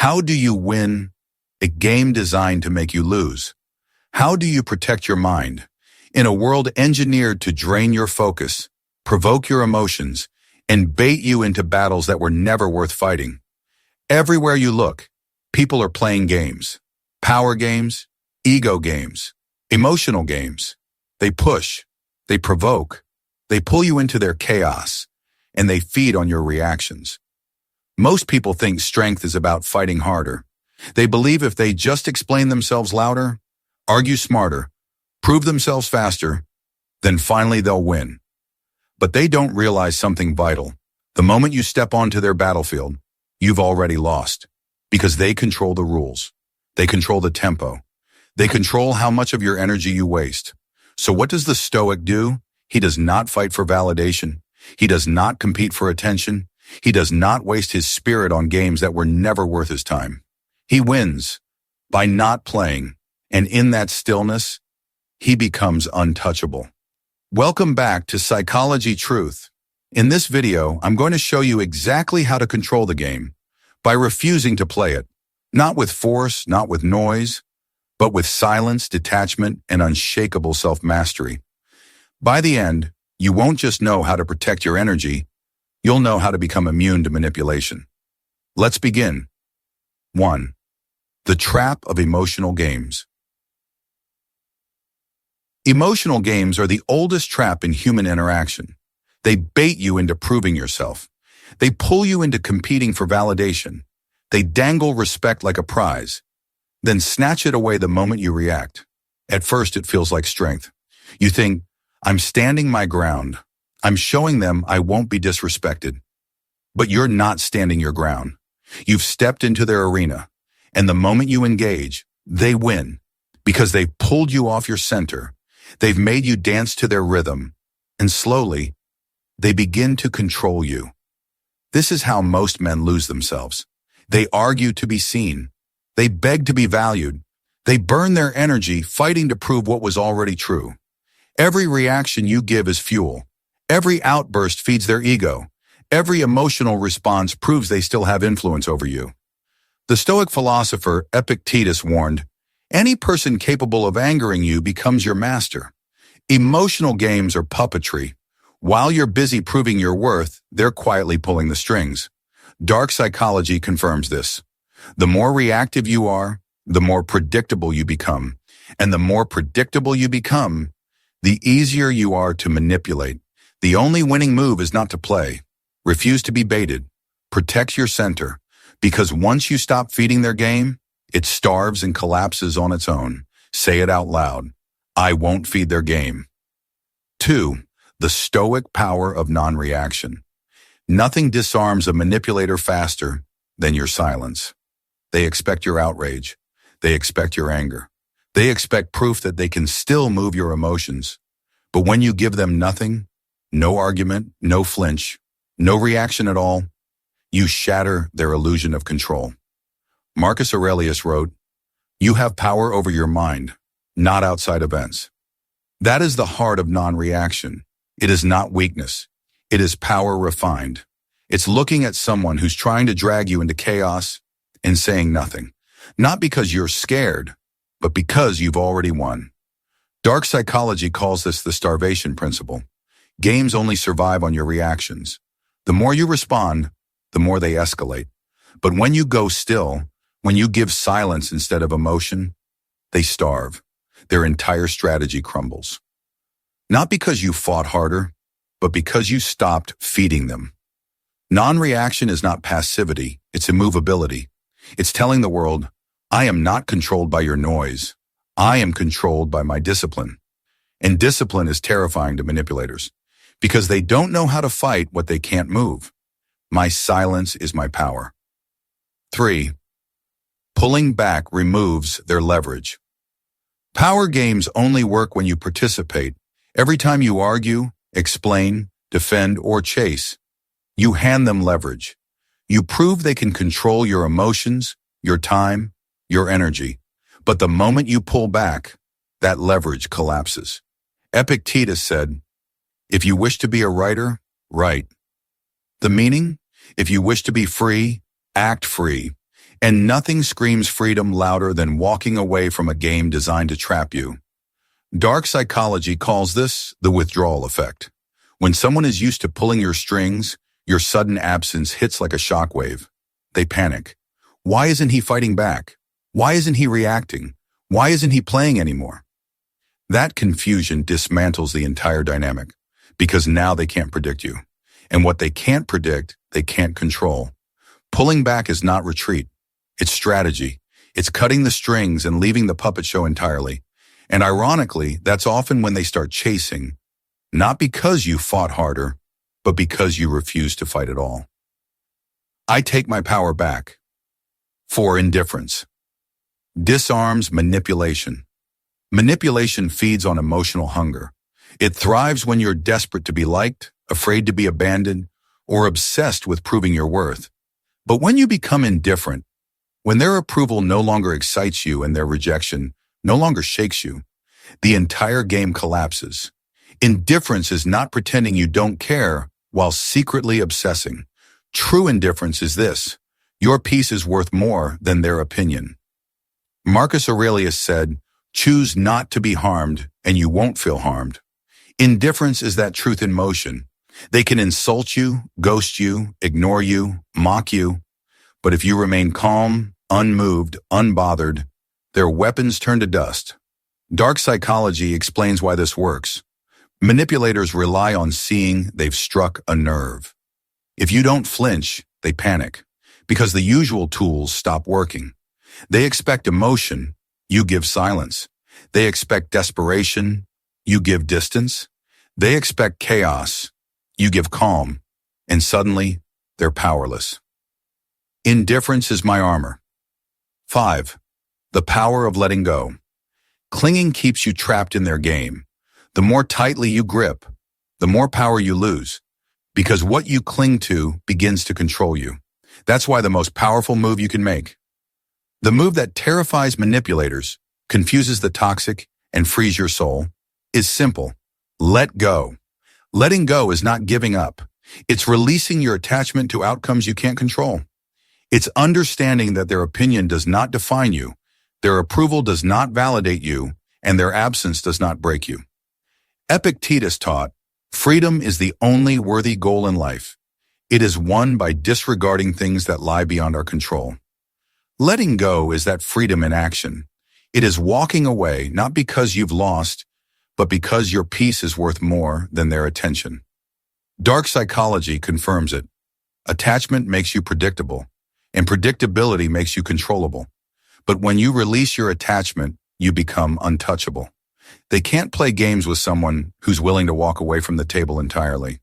How do you win a game designed to make you lose? How do you protect your mind in a world engineered to drain your focus, provoke your emotions, and bait you into battles that were never worth fighting? Everywhere you look, people are playing games. Power games, ego games, emotional games. They push, they provoke, they pull you into their chaos, and they feed on your reactions. Most people think strength is about fighting harder. They believe if they just explain themselves louder, argue smarter, prove themselves faster, then finally they'll win. But they don't realize something vital. The moment you step onto their battlefield, you've already lost, because they control the rules. They control the tempo. They control how much of your energy you waste. So what does the Stoic do? He does not fight for validation. He does not compete for attention. He does not waste his spirit on games that were never worth his time. He wins by not playing, and in that stillness, he becomes untouchable. Welcome back to Psychology Truth. In this video, I'm going to show you exactly how to control the game by refusing to play it, not with force, not with noise, but with silence, detachment, and unshakable self-mastery. By the end, you won't just know how to protect your energy, you'll know how to become immune to manipulation. Let's begin. 1. The trap of emotional games. Emotional games are the oldest trap in human interaction. They bait you into proving yourself. They pull you into competing for validation. They dangle respect like a prize, then snatch it away the moment you react. At first, it feels like strength. You think, I'm standing my ground. I'm showing them I won't be disrespected. But you're not standing your ground. You've stepped into their arena, and the moment you engage, they win because they've pulled you off your center. They've made you dance to their rhythm, and slowly, they begin to control you. This is how most men lose themselves. They argue to be seen. They beg to be valued. They burn their energy fighting to prove what was already true. Every reaction you give is fuel. Every outburst feeds their ego. Every emotional response proves they still have influence over you. The Stoic philosopher Epictetus warned, any person capable of angering you becomes your master. Emotional games are puppetry. While you're busy proving your worth, they're quietly pulling the strings. Dark psychology confirms this. The more reactive you are, the more predictable you become. And the more predictable you become, the easier you are to manipulate. The only winning move is not to play. Refuse to be baited. Protect your center. Because once you stop feeding their game, it starves and collapses on its own. Say it out loud. I won't feed their game. 2. The Stoic power of non-reaction. Nothing disarms a manipulator faster than your silence. They expect your outrage. They expect your anger. They expect proof that they can still move your emotions. But when you give them nothing, no argument, no flinch, no reaction at all, you shatter their illusion of control. Marcus Aurelius wrote, "You have power over your mind, not outside events." That is the heart of non-reaction. It is not weakness. It is power refined. It's looking at someone who's trying to drag you into chaos and saying nothing. Not because you're scared, but because you've already won. Dark psychology calls this the starvation principle. Games only survive on your reactions. The more you respond, the more they escalate. But when you go still, when you give silence instead of emotion, they starve. Their entire strategy crumbles. Not because you fought harder, but because you stopped feeding them. Non-reaction is not passivity, it's immovability. It's telling the world, I am not controlled by your noise. I am controlled by my discipline. And discipline is terrifying to manipulators because they don't know how to fight what they can't move. My silence is my power. 3. Pulling back removes their leverage. Power games only work when you participate. Every time you argue, explain, defend, or chase, you hand them leverage. You prove they can control your emotions, your time, your energy. But the moment you pull back, that leverage collapses. Epictetus said, if you wish to be a writer, write. The meaning? If you wish to be free, act free. And nothing screams freedom louder than walking away from a game designed to trap you. Dark psychology calls this the withdrawal effect. When someone is used to pulling your strings, your sudden absence hits like a shockwave. They panic. Why isn't he fighting back? Why isn't he reacting? Why isn't he playing anymore? That confusion dismantles the entire dynamic, because now they can't predict you. And what they can't predict, they can't control. Pulling back is not retreat. It's strategy. It's cutting the strings and leaving the puppet show entirely. And ironically, that's often when they start chasing, not because you fought harder, but because you refused to fight at all. I take my power back. 4. Indifference. Disarms manipulation. Manipulation feeds on emotional hunger. It thrives when you're desperate to be liked, afraid to be abandoned, or obsessed with proving your worth. But when you become indifferent, when their approval no longer excites you and their rejection no longer shakes you, the entire game collapses. Indifference is not pretending you don't care while secretly obsessing. True indifference is this: your peace is worth more than their opinion. Marcus Aurelius said, "Choose not to be harmed, and you won't feel harmed." Indifference is that truth in motion. They can insult you, ghost you, ignore you, mock you. But if you remain calm, unmoved, unbothered, their weapons turn to dust. Dark psychology explains why this works. Manipulators rely on seeing they've struck a nerve. If you don't flinch, they panic, because the usual tools stop working. They expect emotion, you give silence. They expect desperation, you give distance. They expect chaos, you give calm. And suddenly, they're powerless. Indifference is my armor. 5. The power of letting go. Clinging keeps you trapped in their game. The more tightly you grip, the more power you lose, because what you cling to begins to control you. That's why the most powerful move you can make, the move that terrifies manipulators, confuses the toxic, and frees your soul, is simple. Let go. Letting go is not giving up. It's releasing your attachment to outcomes you can't control. It's understanding that their opinion does not define you, their approval does not validate you, and their absence does not break you. Epictetus taught, freedom is the only worthy goal in life. It is won by disregarding things that lie beyond our control. Letting go is that freedom in action. It is walking away not because you've lost, but because your peace is worth more than their attention. Dark psychology confirms it. Attachment makes you predictable, and predictability makes you controllable. But when you release your attachment, you become untouchable. They can't play games with someone who's willing to walk away from the table entirely.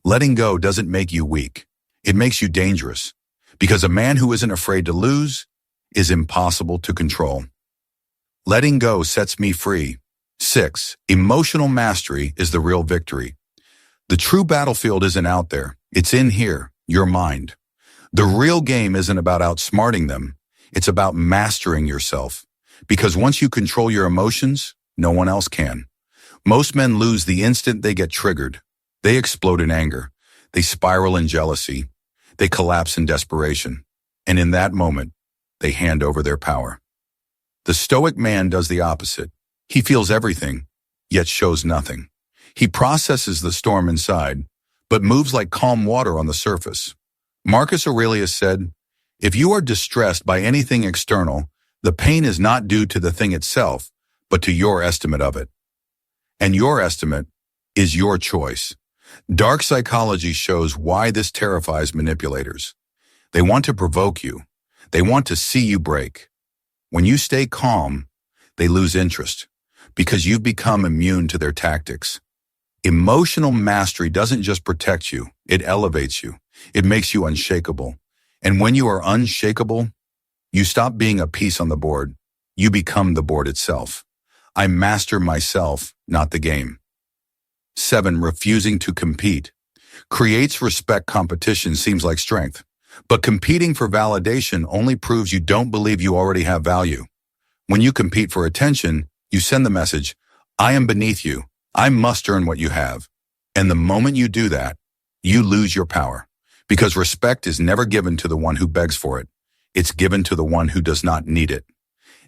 Letting go doesn't make you weak. It makes you dangerous, because a man who isn't afraid to lose is impossible to control. Letting go sets me free. 6. Emotional mastery is the real victory. The true battlefield isn't out there. It's in here, your mind. The real game isn't about outsmarting them. It's about mastering yourself. Because once you control your emotions, no one else can. Most men lose the instant they get triggered. They explode in anger. They spiral in jealousy. They collapse in desperation. And in that moment, they hand over their power. The Stoic man does the opposite. He feels everything, yet shows nothing. He processes the storm inside, but moves like calm water on the surface. Marcus Aurelius said, "If you are distressed by anything external, the pain is not due to the thing itself, but to your estimate of it. And your estimate is your choice." Dark psychology shows why this terrifies manipulators. They want to provoke you. They want to see you break. When you stay calm, they lose interest, because you've become immune to their tactics. Emotional mastery doesn't just protect you, it elevates you. It makes you unshakable. And when you are unshakable, you stop being a piece on the board. You become the board itself. I master myself, not the game. 7. Refusing to compete. Creates respect. Competition seems like strength, but competing for validation only proves you don't believe you already have value. When you compete for attention, you send the message, "I am beneath you. I must earn what you have." And the moment you do that, you lose your power, because respect is never given to the one who begs for it. It's given to the one who does not need it.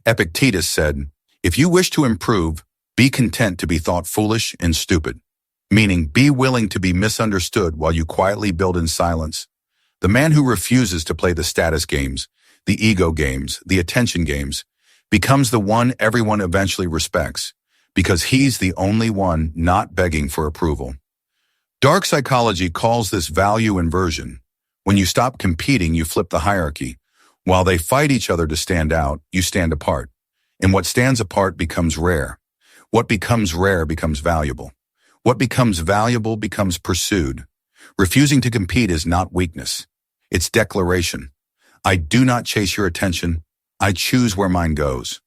Epictetus said, "If you wish to improve, be content to be thought foolish and stupid," meaning be willing to be misunderstood while you quietly build in silence. The man who refuses to play the status games, the ego games, the attention games, becomes the one everyone eventually respects, because he's the only one not begging for approval. Dark psychology calls this value inversion. When you stop competing, you flip the hierarchy. While they fight each other to stand out, you stand apart. And what stands apart becomes rare. What becomes rare becomes valuable. What becomes valuable becomes pursued. Refusing to compete is not weakness. It's declaration. I do not chase your attention. I choose where mine goes.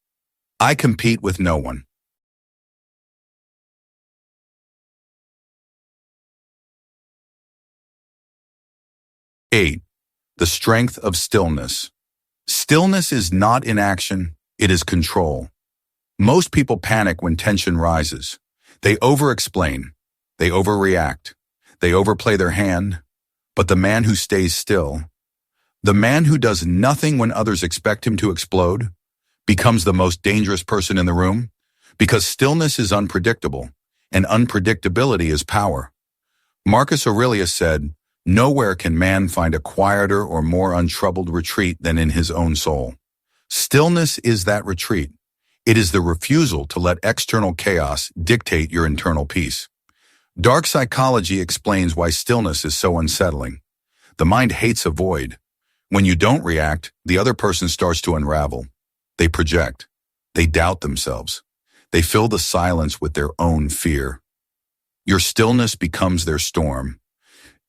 I compete with no one. Eight, the strength of stillness. Stillness is not inaction, it is control. Most people panic when tension rises. They over-explain, they overreact, they overplay their hand. But the man who stays still, the man who does nothing when others expect him to explode, becomes the most dangerous person in the room, because stillness is unpredictable, and unpredictability is power. Marcus Aurelius said, "Nowhere can man find a quieter or more untroubled retreat than in his own soul." Stillness is that retreat. It is the refusal to let external chaos dictate your internal peace. Dark psychology explains why stillness is so unsettling. The mind hates a void. When you don't react, the other person starts to unravel. They project. They doubt themselves. They fill the silence with their own fear. Your stillness becomes their storm.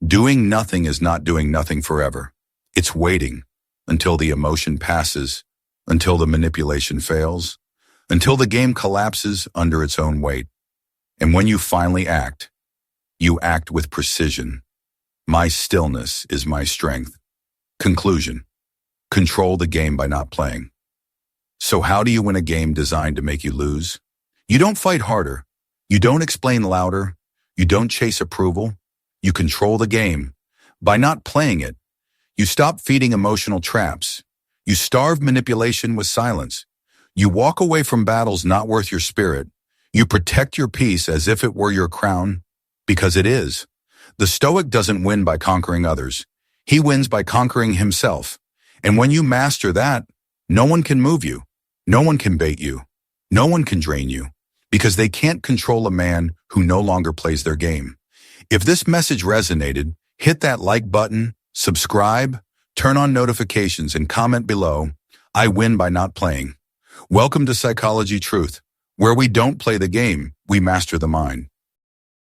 Doing nothing is not doing nothing forever. It's waiting until the emotion passes, until the manipulation fails, until the game collapses under its own weight. And when you finally act, you act with precision. My stillness is my strength. Conclusion. Control the game by not playing. So how do you win a game designed to make you lose? You don't fight harder. You don't explain louder. You don't chase approval. You control the game. By not playing it, you stop feeding emotional traps. You starve manipulation with silence. You walk away from battles not worth your spirit. You protect your peace as if it were your crown, because it is. The Stoic doesn't win by conquering others. He wins by conquering himself. And when you master that, no one can move you. No one can bait you. No one can drain you, because they can't control a man who no longer plays their game. If this message resonated, hit that like button, subscribe, turn on notifications, and comment below. I win by not playing. Welcome to Psychology Truth, where we don't play the game, we master the mind.